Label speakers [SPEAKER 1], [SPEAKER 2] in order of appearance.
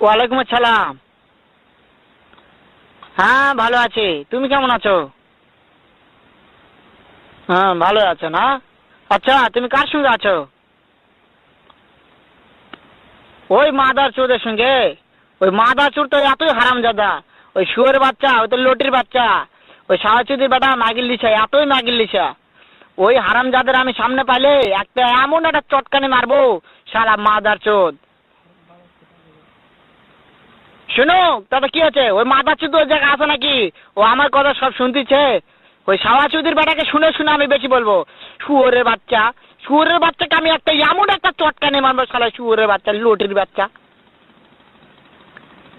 [SPEAKER 1] ওয়ালাইকুম আসসালাম। হ্যাঁ ভালো আছি, তুমি কেমন আছো? হ্যাঁ ভালো আছো না? আচ্ছা তুমি কার সঙ্গে আছো? ওই মাদার চোদের সঙ্গে। ওই মাদার চোর তো এতই হারামজাদা। ওই শুয়োরের বাচ্চা, ওই তো লটির বাচ্চা, ওই সাহাচুদির বেটা মাগির লিসা, এতই মাগির লিসা। ওই হারামজাদের আমি সামনে পাইলে একটা এমন একটা চটকানি মারবো, শালা মাদার চোদ। শুনো, তবে কি আছে, ওই মাদার চোদ ওই জায়গায় আছে নাকি? ও আমার কথা সব শুনতেছে। ওই সাহাচুদির বেটাকে শুনে শুনে আমি বেশি বলবো। শুয়োরের বাচ্চা, শুয়োরের বাচ্চাকে আমি একটা এমন একটা চটকানি মারবো, শালা শুয়োরের বাচ্চা, লটির বাচ্চা।